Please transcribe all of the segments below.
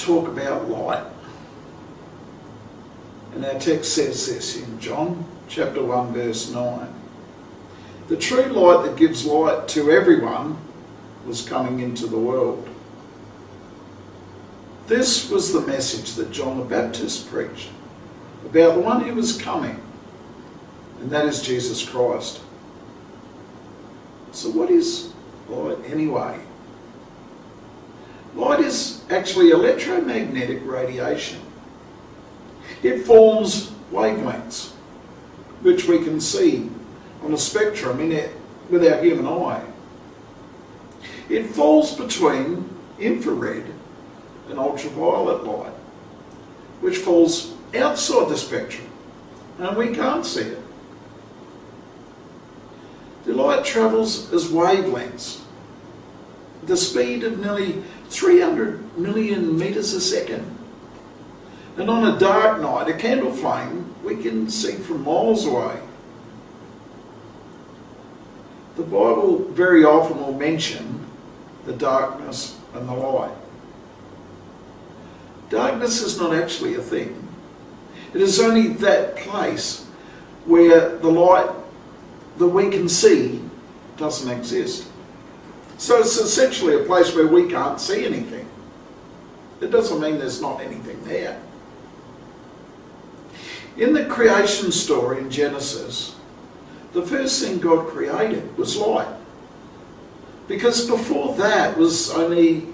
talk about light. And our text says this in John chapter 1 verse 9. The true light that gives light to everyone was coming into the world. This was the message that John the Baptist preached about the one who was coming, and that is Jesus Christ. So what is light anyway? Light is actually electromagnetic radiation. It forms wavelengths, which we can see on a spectrum with our human eye. It falls between infrared and ultraviolet light, which falls outside the spectrum, and we can't see it. The light travels as wavelengths, at the speed of nearly 300 million metres a second. And on a dark night, a candle flame we can see from miles away. The Bible very often will mention the darkness and the light. Darkness is not actually a thing. It is only that place where the light that we can see doesn't exist. So it's essentially a place where we can't see anything. It doesn't mean there's not anything there. In the creation story in Genesis, the first thing God created was light. Because before that was only,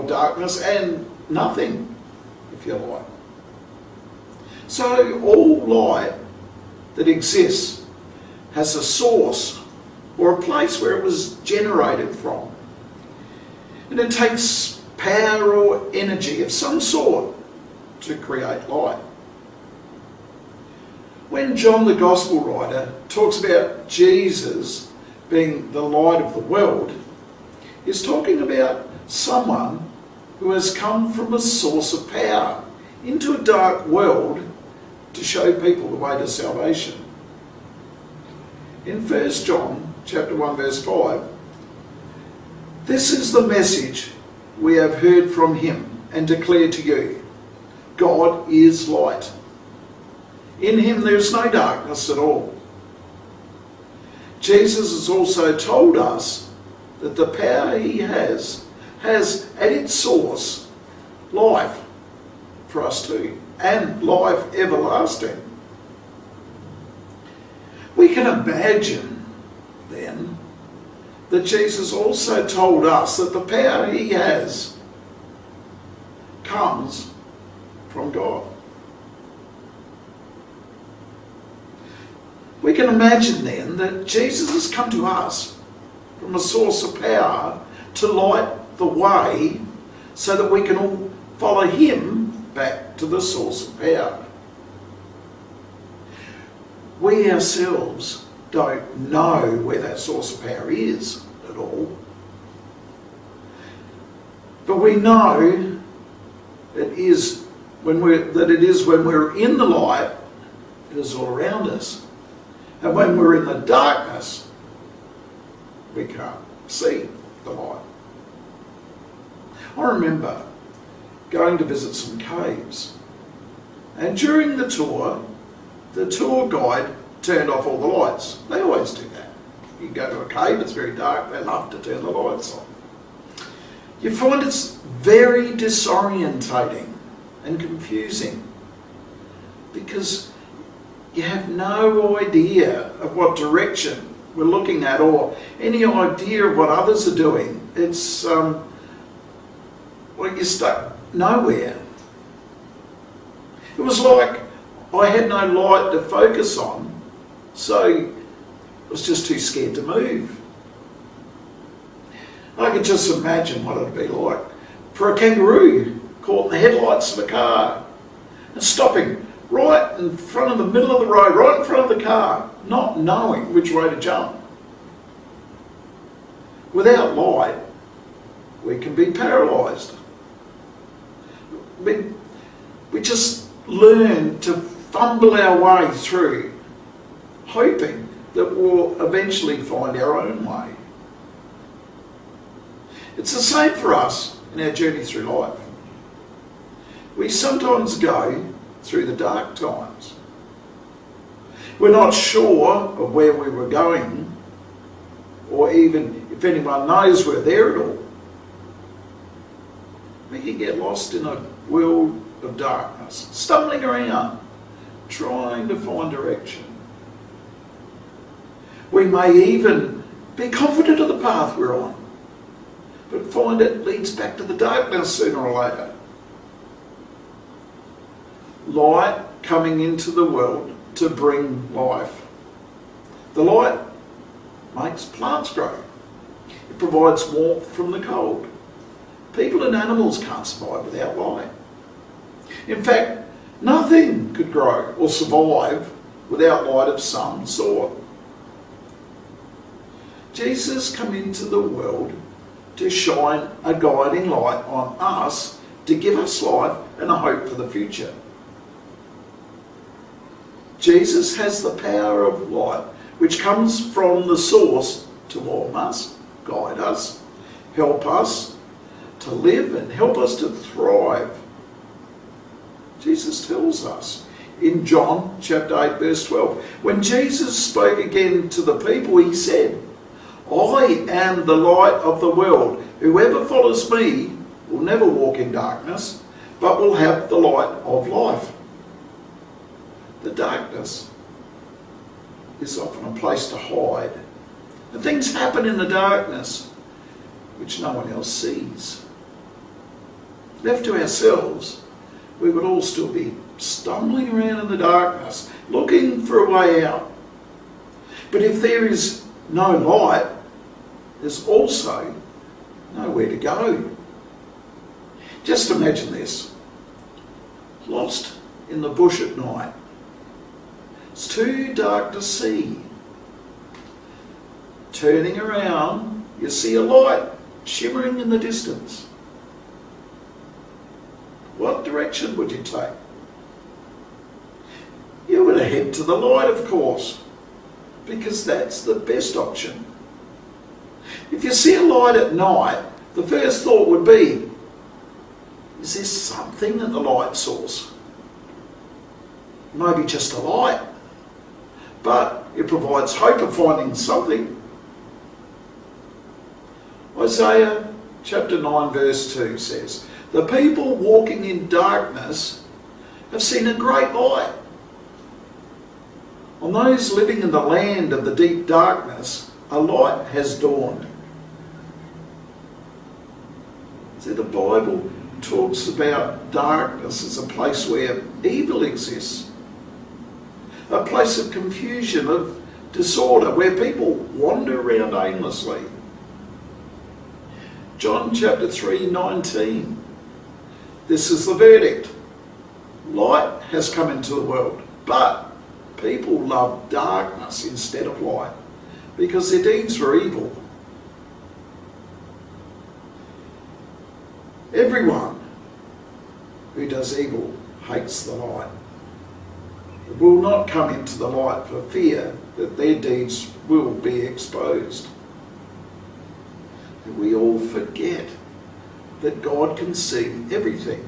darkness and nothing, if you like. So all light that exists has a source or a place where it was generated from. And it takes power or energy of some sort to create light. When John the Gospel writer talks about Jesus being the light of the world, he's talking about someone who has come from a source of power into a dark world to show people the way to salvation. In 1 John chapter 1 verse 5, this is the message we have heard from him and declare to you. God is light. In him there is no darkness at all. Jesus has also told us that the power he has at its source life for us too, and life everlasting. We can imagine then that Jesus also told us that the power he has comes from God. We can imagine then that Jesus has come to us from a source of power to light the way so that we can all follow him back to the source of power. We ourselves don't know where that source of power is at all. But we know it is when we're in the light, it is all around us. And when we're in the darkness, we can't see the light. I remember going to visit some caves. And during the tour guide turned off all the lights. They always do that. You go to a cave, it's very dark, they love to turn the lights on. You find it's very disorientating and confusing because you have no idea of what direction we're looking at or any idea of what others are doing. It's, you're stuck nowhere. It was like I had no light to focus on, so I was just too scared to move. I could just imagine what it'd be like for a kangaroo caught in the headlights of a car and stopping right in front of the middle of the road, right in front of the car, not knowing which way to jump. Without light, we can be paralysed. We just learn to fumble our way through, hoping that we'll eventually find our own way. It's the same for us in our journey through life. We sometimes go through the dark times. We're not sure of where we were going, or even if anyone knows we're there at all. We can get lost in a world of darkness, stumbling around, trying to find direction. We may even be confident of the path we're on, but find it leads back to the darkness sooner or later. Light coming into the world to bring life. The light makes plants grow. It provides warmth from the cold. People and animals can't survive without light. In fact, nothing could grow or survive without light of some sort. Jesus came into the world to shine a guiding light on us, to give us life and a hope for the future. Jesus has the power of light, which comes from the source to warm us, guide us, help us to live and help us to thrive. Jesus tells us in John chapter 8 verse 12, when Jesus spoke again to the people, he said, I am the light of the world. Whoever follows me will never walk in darkness, but will have the light of life. The darkness is often a place to hide. And things happen in the darkness which no one else sees. Left to ourselves, we would all still be stumbling around in the darkness, looking for a way out. But if there is no light, there's also nowhere to go. Just imagine this. Lost in the bush at night. It's too dark to see. Turning around, you see a light shimmering in the distance. What direction would you take? You would head to the light, of course, because that's the best option. If you see a light at night, the first thought would be, is there something at the light source? Maybe just a light, but it provides hope of finding something. Isaiah chapter 9 verse 2 says, the people walking in darkness have seen a great light. On those living in the land of the deep darkness, a light has dawned. See, the Bible talks about darkness as a place where evil exists. A place of confusion, of disorder, where people wander around aimlessly. John chapter 3:19. This is the verdict. Light has come into the world, but people love darkness instead of light, because their deeds were evil. Everyone who does evil hates the light. It will not come into the light for fear that their deeds will be exposed. We all forget that God can see everything,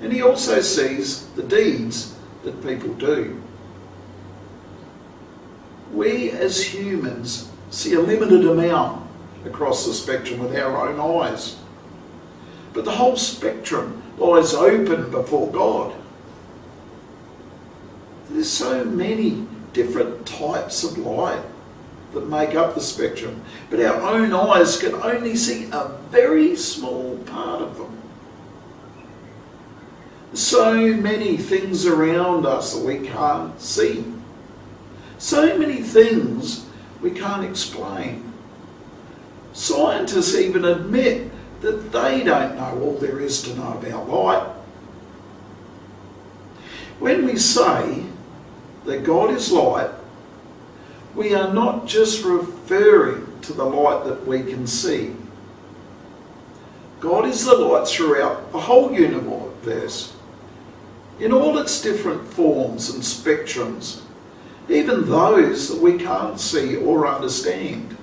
and he also sees the deeds that people do. We as humans see a limited amount across the spectrum with our own eyes, but the whole spectrum lies open before God. There's so many different types of light that make up the spectrum, but our own eyes can only see a very small part of them. So many things around us that we can't see. So many things we can't explain. Scientists even admit that they don't know all there is to know about light. When we say that God is light, we are not just referring to the light that we can see. God is the light throughout the whole universe, in all its different forms and spectrums, even those that we can't see or understand.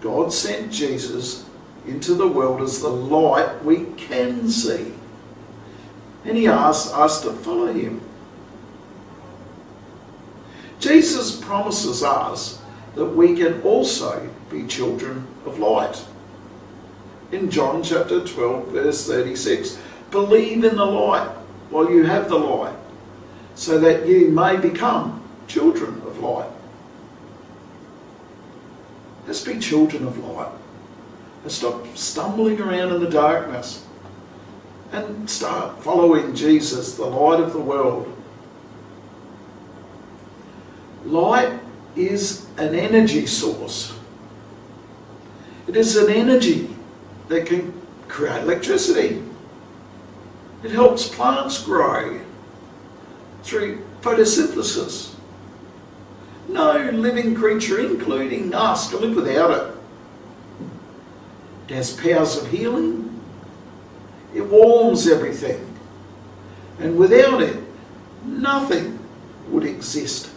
God sent Jesus into the world as the light we can see. And he asks us to follow him. Jesus promises us that we can also be children of light. In John chapter 12, verse 36, believe in the light while you have the light, so that you may become children of light. Let's be children of light. And stop stumbling around in the darkness and start following Jesus, the light of the world. Light is an energy source. It is an energy that can create electricity. It helps plants grow through photosynthesis. No living creature, including us, can live without it. It has powers of healing. It warms everything. And without it, nothing would exist.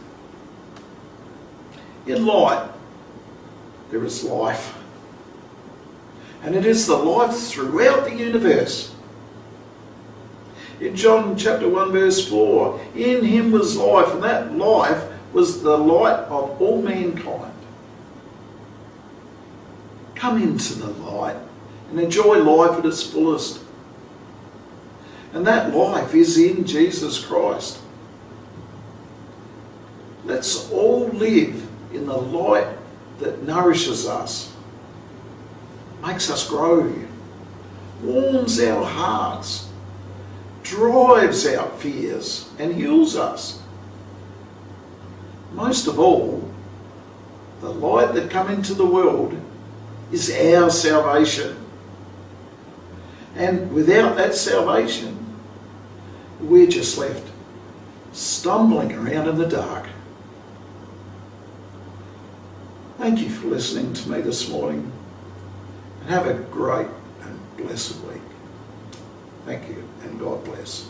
In light, there is life. And it is the life throughout the universe. In John chapter 1 verse 4, in him was life, and that life was the light of all mankind. Come into the light and enjoy life at its fullest. And that life is in Jesus Christ. Let's all live in the light that nourishes us, makes us grow, warms our hearts, drives out fears and heals us. Most of all, the light that comes into the world is our salvation. And without that salvation, we're just left stumbling around in the dark. Thank you for listening to me this morning, and have a great and blessed week. Thank you, and God bless.